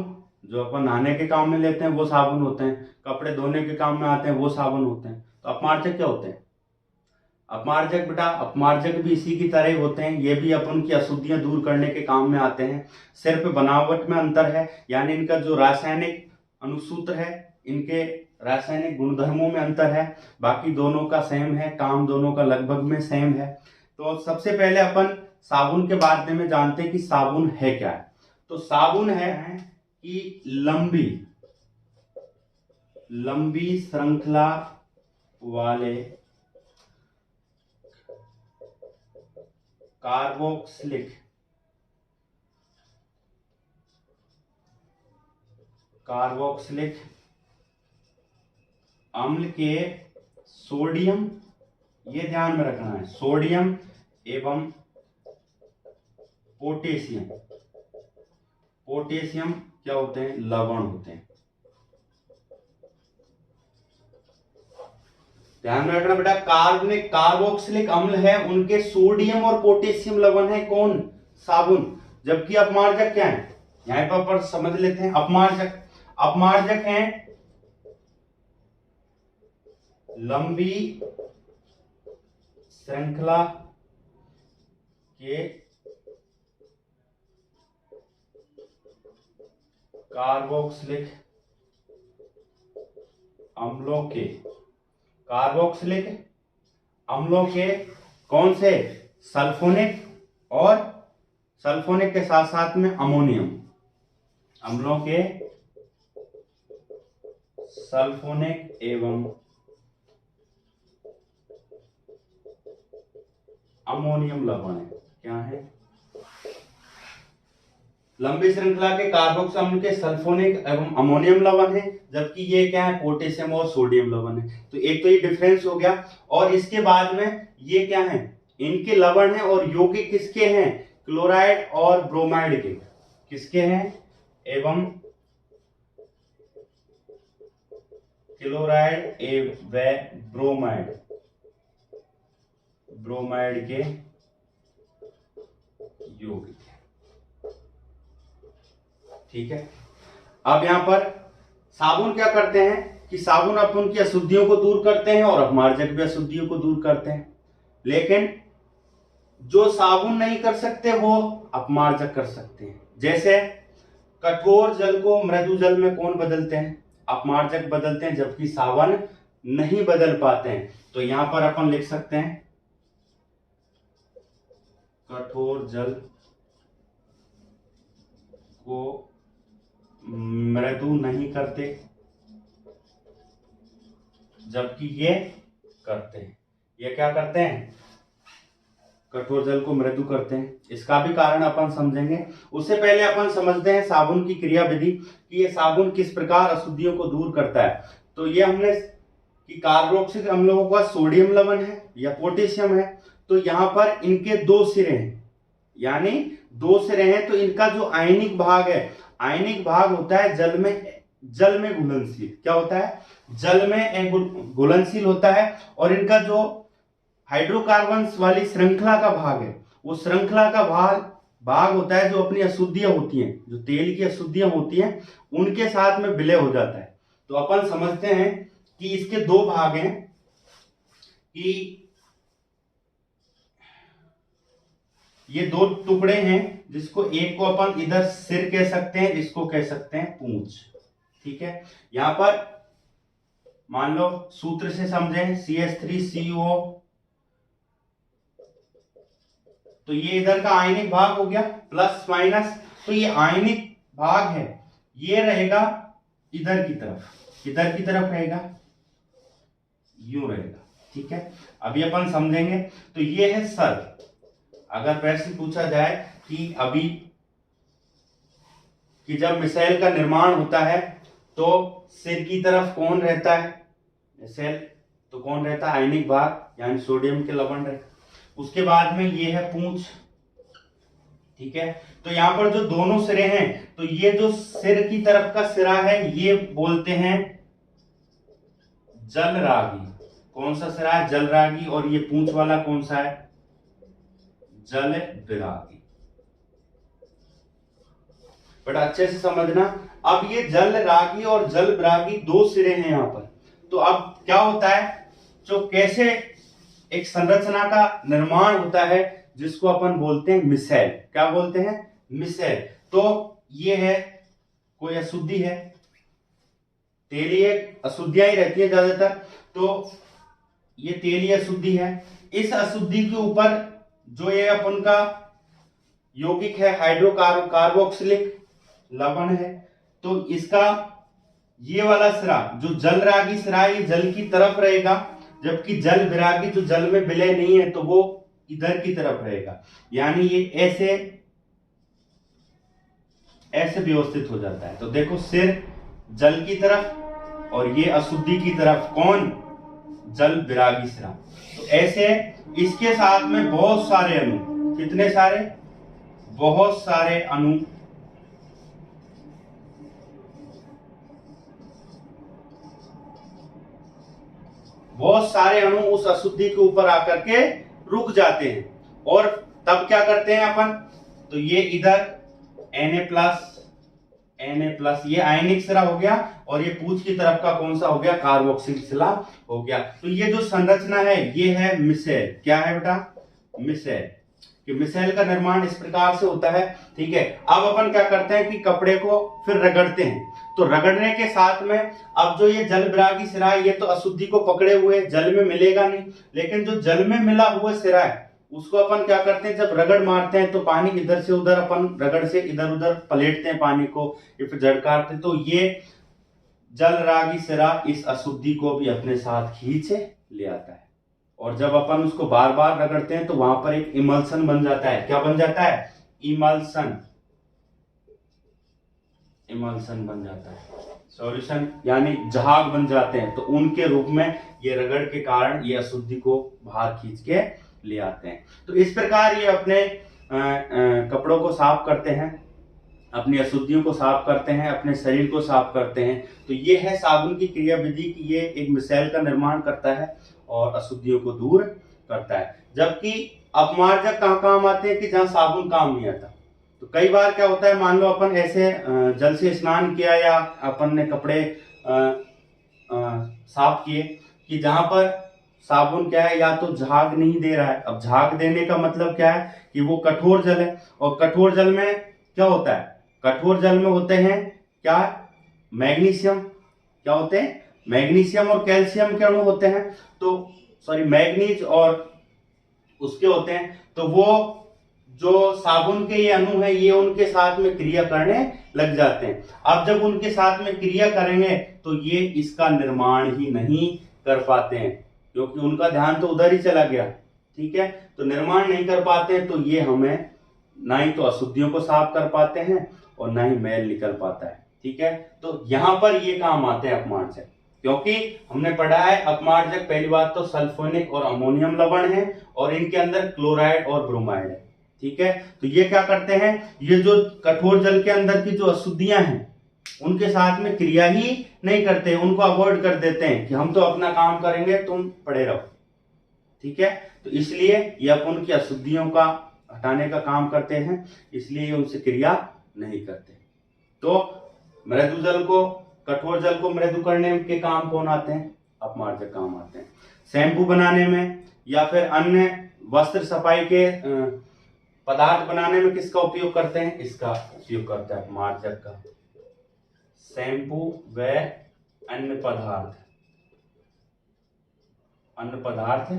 S1: जो अपन नहाने के काम में लेते हैं वो साबुन होते हैं, कपड़े धोने के काम में आते हैं वो साबुन होते हैं। तो अपमार्जक क्या होते हैं? अपमार्जक बेटा, अपमार्जक भी इसी की तरह होते हैं, ये भी अपन की अशुद्धियां दूर करने के काम में आते हैं। सिर्फ बनावट में अंतर है, यानी इनका जो रासायनिक अनुसूत्र है, इनके रासायनिक गुणधर्मों में अंतर है, बाकी दोनों का सेम है, काम दोनों का लगभग में सेम है। तो सबसे पहले अपन साबुन के बारे में जानते हैं कि साबुन है क्या है। तो साबुन है कि लंबी श्रृंखला वाले कार्बोक्सिलिक अम्ल के सोडियम, ये ध्यान में रखना है, सोडियम एवं पोटेशियम क्या होते हैं? लवण होते हैं। ध्यान में रखना बेटा, कार्बोक्सिलिक अम्ल है, उनके सोडियम और पोटेशियम लवण है कौन? साबुन। जबकि अपमार्जक क्या है? यहां पर समझ लेते हैं। अपमार्जक हैं लंबी श्रृंखला के कार्बोक्सिलिक अम्लों के कौन से? सल्फोनिक, और सल्फोनिक के साथ साथ में अमोनियम, अम्लों के सल्फोनिक एवं अमोनियम लवण है। क्या है? लंबी श्रृंखला के कार्बोक्सिलिक अम्ल के सल्फोनिक एवं अमोनियम लवण है, जबकि ये क्या है? पोटेशियम और सोडियम लवण है। तो एक तो ये डिफरेंस हो गया, और इसके बाद में ये क्या है? इनके लवण है और यौगिक किसके हैं? क्लोराइड और ब्रोमाइड के। किसके हैं? एवं क्लोराइड एवं ब्रोमाइड के यौगिक। ठीक है। अब यहां पर साबुन क्या करते हैं कि साबुन अपन की अशुद्धियों को दूर करते हैं और अपमार्जक भी अशुद्धियों को दूर करते हैं। लेकिन जो साबुन नहीं कर सकते वो अपमार्जक कर सकते हैं। जैसे कठोर जल को मृदु जल में कौन बदलते हैं? अपमार्जक बदलते हैं, जबकि साबुन नहीं बदल पाते हैं। तो यहां पर अपन लिख सकते हैं कठोर जल को मृदु नहीं करते, जबकि ये करते हैं। ये क्या करते हैं? कठोर जल को मृदु करते हैं। इसका भी कारण अपन समझेंगे। उससे पहले अपन समझते हैं साबुन की क्रिया विधि कि ये साबुन किस प्रकार अशुद्धियों को दूर करता है। तो ये हमने कि कार्बोक्सिलिक अम्लों का सोडियम लवण है या पोटेशियम है, तो यहां पर इनके दो सिरे हैं, यानी दो सिरे हैं। तो इनका जो आयनिक भाग है, आयनिक भाग होता है जल में घुलनशील। क्या होता है? जल में घुलनशील होता है। और इनका जो हाइड्रोकार्बन्स वाली श्रृंखला का भाग है, वो श्रृंखला का भाग होता है जो अपनी अशुद्धियां होती हैं, जो तेल की अशुद्धियां होती हैं, उनके साथ में विलय हो जाता है। तो अपन समझते हैं कि इसके दो भाग हैं कि ये दो टुकड़े हैं, जिसको एक को अपन इधर सिर कह सकते हैं, इसको कह सकते हैं पूंछ। ठीक है। यहां पर मान लो सूत्र से समझें, CH3CO, तो ये इधर का आयनिक भाग हो गया प्लस माइनस। तो ये आयनिक भाग है, ये रहेगा इधर की तरफ रहेगा, यूं रहेगा। ठीक है। अभी अपन समझेंगे। तो ये है सर। अगर प्रश्न पूछा जाए कि अभी कि जब मिसाइल का निर्माण होता है तो सिर की तरफ कौन रहता है? मिसाइल तो कौन रहता है? आयनिक भाग, यानी सोडियम के लवण रहता है। उसके बाद में ये है पूंछ। ठीक है। तो यहां पर जो दोनों सिरे हैं, तो ये जो सिर की तरफ का सिरा है ये बोलते हैं जलरागी। कौन सा सिरा है? जलरागी। और ये पूंछ वाला कौन सा है? जल विरागी। बड़ा अच्छे से समझना। अब ये जल रागी और जल विरागी दो सिरे हैं यहाँ पर। तो अब क्या होता है, जो कैसे एक संरचना का निर्माण होता है जिसको अपन बोलते हैं मिसेल। क्या बोलते हैं? मिसेल। तो ये है, कोई अशुद्धि है, तेलीय अशुद्धियां ही रहती है ज्यादातर, तो ये तेलीय अशुद्धि है। इस अशुद्धि के ऊपर जो ये अपन का यौगिक है हाइड्रोकार्बोक्सिलिक लवण है, तो इसका ये वाला सिरा जो जल रागी सिरा ये जल की तरफ रहेगा, जबकि जल विरागी जो जल में विलय नहीं है तो वो इधर की तरफ रहेगा। यानी ये ऐसे ऐसे व्यवस्थित हो जाता है। तो देखो, सिर जल की तरफ और ये अशुद्धि की तरफ, कौन? जल विरागी सिरा। तो ऐसे इसके साथ में बहुत सारे अणु, कितने सारे? बहुत सारे अणु उस अशुद्धि के ऊपर आकर के रुक जाते हैं। और तब क्या करते हैं अपन? तो ये इधर Na+ ये आयनिक सिरा हो गया, और ये पूंछ की तरफ का कौन सा हो गया? कार्बोक्सिल सिरा हो गया। तो ये जो संरचना है ये है मिसेल। क्या है बेटा? मिसेल। कि मिसेल का निर्माण इस प्रकार से होता है। ठीक है, अब अपन क्या करते हैं कि कपड़े को फिर रगड़ते हैं। तो रगड़ने के साथ में अब जो ये जल विरागी सिरा है ये तो अशुद्धि को पकड़े हुए जल में मिलेगा नहीं, लेकिन जो जल में मिला हुआ सिरा है उसको अपन क्या करते हैं, जब रगड़ मारते हैं तो पानी इधर से उधर, अपन रगड़ से इधर उधर पलटते हैं पानी को, या फिर झड़काते हैं, तो ये जल रागी सिरा इस अशुद्धि को भी अपने साथ खींच ले आता है। और जब अपन उसको बार बार रगड़ते हैं तो वहां पर एक इमल्सन बन जाता है। क्या बन जाता है? इमल्सन बन जाता है। सॉल्यूशन यानी जहाग बन जाते हैं। तो उनके रूप में ये रगड़ के कारण ये अशुद्धि को बाहर खींच के ले आते हैं। तो इस प्रकार ये अपने कपड़ों को साफ करते हैं, अपनी अशुद्धियों को साफ करते हैं, अपने शरीर को साफ करते हैं। तो ये है साबुन की क्रिया विधि की ये एक मिसेल का निर्माण करता है और अशुद्धियों को दूर करता है। जबकि अपमार्जक कहाँ काम आते हैं? कि जहाँ साबुन काम नहीं आता। तो कई बार क्या होता है, मान लो अपन ऐसे जल से स्नान किया या अपन ने कपड़े साफ किए कि जहां पर साबुन क्या है, या तो झाग नहीं दे रहा है। अब झाग देने का मतलब क्या है कि वो कठोर जल है, और कठोर जल में क्या होता है? कठोर जल में होते हैं क्या? मैग्नीशियम। क्या होते हैं? मैग्नीशियम और कैल्शियम के अणु होते हैं। तो सॉरी, मैग्नीज और उसके होते हैं। तो वो जो साबुन के ये अणु है ये उनके साथ में क्रिया करने लग जाते हैं। अब जब उनके साथ में क्रिया करेंगे तो ये इसका निर्माण ही नहीं कर पाते हैं, क्योंकि उनका ध्यान तो उधर ही चला गया। ठीक है, तो निर्माण नहीं कर पाते हैं, तो ये हमें ना ही तो अशुद्धियों को साफ कर पाते हैं और ना ही मैल निकल पाता है। ठीक है, तो यहां पर ये काम आते हैं अपमार्जक, क्योंकि हमने पढ़ा है अपमार्जक पहली बात तो सल्फोनिक और अमोनियम लवण है, और इनके अंदर क्लोराइड और ब्रोमाइड है। ठीक है, तो ये क्या करते हैं, ये जो कठोर जल के अंदर की जो अशुद्धियां हैं उनके साथ में क्रिया ही नहीं करते, उनको अवॉइड कर देते हैं कि हम तो अपना काम करेंगे, तुम पड़े रहो। ठीक है, तो इसलिए ये अपन की अशुद्धियों का हटाने का काम करते हैं, इसलिए ये उनसे क्रिया नहीं करते। तो मृदु जल को, कठोर जल को मृदु करने के काम कौन आते हैं? अपमार्जक काम आते हैं। शैम्पू बनाने में या फिर अन्य वस्त्र सफाई के पदार्थ बनाने में किसका उपयोग करते हैं? इसका उपयोग करते हैं अपमार्जक का। शैम्पू व अन्य पदार्थ।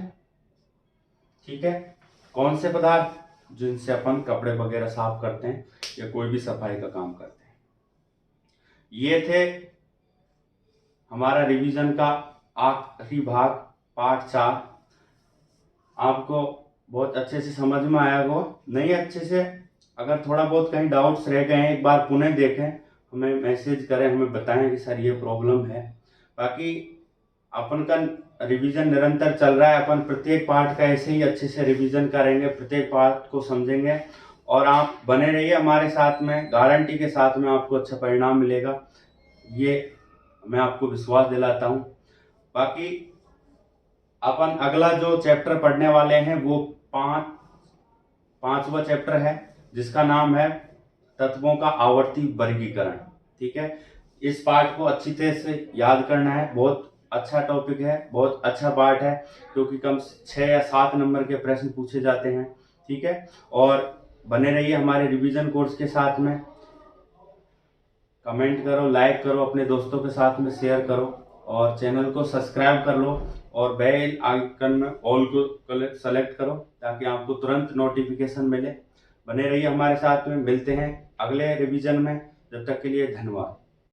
S1: ठीक है, कौन से पदार्थ? जिनसे अपन कपड़े वगैरह साफ करते हैं या कोई भी सफाई का काम करते हैं। ये थे हमारा रिवीजन का आखिरी भाग, पार्ट 4। आपको बहुत अच्छे से समझ में आया होगा। नहीं अच्छे से अगर थोड़ा बहुत कहीं डाउट्स रह गए हैं, एक बार पुनः देखें, हमें मैसेज करें, हमें बताएं कि सर ये प्रॉब्लम है। बाकी अपन का रिवीजन निरंतर चल रहा है, अपन प्रत्येक पार्ट का ऐसे ही अच्छे से रिवीजन करेंगे, प्रत्येक पार्ट को समझेंगे, और आप बने रहिए हमारे साथ में। गारंटी के साथ में आपको अच्छा परिणाम मिलेगा, ये मैं आपको विश्वास दिलाता हूँ। बाकी अपन अगला जो चैप्टर पढ़ने वाले हैं वो पांचवा चैप्टर है, जिसका नाम है तत्वों का आवर्ती वर्गीकरण। ठीक है, इस पार्ट को अच्छी तरह से याद करना है। बहुत अच्छा टॉपिक है, बहुत अच्छा पार्ट है, क्योंकि कम 6 या 7 नंबर के प्रश्न पूछे जाते हैं। ठीक है, और बने रहिए हमारे रिवीजन कोर्स के साथ में। कमेंट करो, लाइक करो, अपने दोस्तों के साथ में शेयर करो और चैनल को सब्सक्राइब कर लो और बेल आइकन में ऑल को सेलेक्ट करो ताकि आपको तुरंत नोटिफिकेशन मिले। बने रहिए हमारे साथ में। मिलते हैं अगले रिवीजन में। जब तक के लिए धन्यवाद।